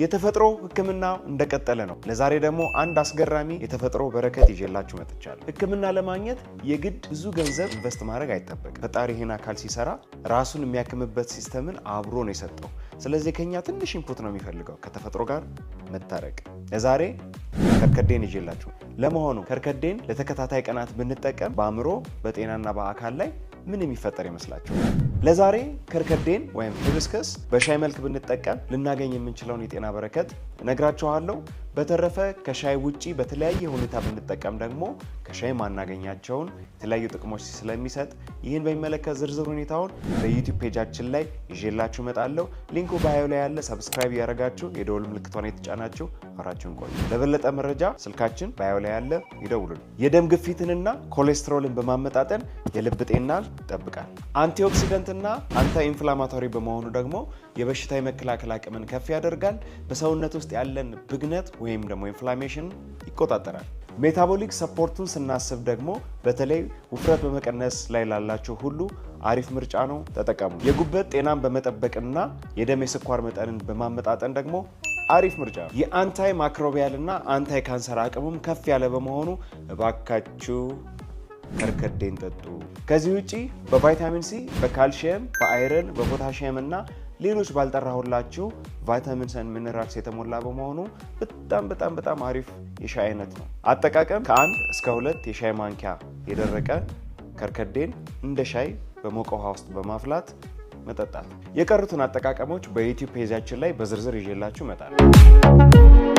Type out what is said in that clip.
የተፈጥሮ ህክምና እንደቀጠለ ነው። ለዛሬ ደግሞ አንድ አስገራሚ የተፈጥሮ በረከት ይዤላችሁ መጥቻለሁ። ህክምና ለማግኘት የግድ ብዙ ገንዘብ ኢንቨስት ማድረግ አይጠበቅም። ፈጣሪ ይሄን አካል ሲሰራ ራሱን የሚያክምበት ሲስተምን አብሮ ነው የሰጠው። ስለዚህ ከኛ ትንሽ ኢንፑት ነው የሚፈልገው ከተፈጥሮ ጋር መታረቅ። ለዛሬ ከርከዴን ይዤላችሁ። ለመሆኑ ከርከዴን ለተከታታይ ቀናት ብንጠቀም በአእምሮ በጤናና በአካል ላይ ምን የሚፈጠር ይመስላችኋል? ለዛሬ ከርከዴን ወይም ሂቢስከስ በሻይ መልክ ብንጠቀም ልናገኝ የምንችለውን የጤና በረከት ነግራችኋለሁ። በተረፈ ከሻይ ውጪ በተለያየ ሁኔታ ብንጠቀም ደግሞ ከሻይ ማናገኛቸውን የተለያዩ ጥቅሞች ስለሚሰጥ ይህን በሚመለከት ዝርዝር ሁኔታውን በዩቲዩብ ፔጃችን ላይ ይዤላችሁ እመጣለሁ። ሊንኩ ባዮ ላይ ያለ፣ ሰብስክራይብ ያደረጋችሁ የደወል ምልክቷን የተጫናችሁ አብራችሁን ቆዩ። ለበለጠ መረጃ ስልካችን ባዮ ላይ ያለ ይደውሉልን። የደም ግፊትንና ኮሌስትሮልን በማመጣጠን የልብ ጤናን ይጠብቃል። አንቲኦክሲደንትና አንታይ ኢንፍላማቶሪ በመሆኑ ደግሞ የበሽታ የመከላከል አቅምን ከፍ ያደርጋል። በሰውነት ውስጥ ያለን ብግነት ወይም ደግሞ ኢንፍላሜሽን ይቆጣጠራል። ሜታቦሊክ ሰፖርቱን ስናስብ ደግሞ በተለይ ውፍረት በመቀነስ ላይ ላላችሁ ሁሉ አሪፍ ምርጫ ነው፣ ተጠቀሙ። የጉበት ጤናን በመጠበቅና የደም የስኳር መጠንን በማመጣጠን ደግሞ አሪፍ ምርጫ ነው። የአንታይ ማይክሮቢያል እና አንታይ ካንሰር አቅሙም ከፍ ያለ በመሆኑ እባካችሁ ከርከዴን ጠጡ። ከዚህ ውጪ በቫይታሚን ሲ፣ በካልሲየም፣ በአይረን፣ በፖታሺየም እና ሌሎች ባልጠራሁላችሁ ቫይታሚንስ እና ሚነራልስ የተሞላ በመሆኑ በጣም አሪፍ የሻይ አይነት ነው። አጠቃቀም ከ1 እስከ 2 የሻይ ማንኪያ የደረቀ ከርከዴን እንደ ሻይ በሞቀ ውሃ ውስጥ በማፍላት መጠጣት። የቀሩትን አጠቃቀሞች በዩቲዩብ ፔጃችን ላይ በዝርዝር ይዤላችሁ እመጣለሁ።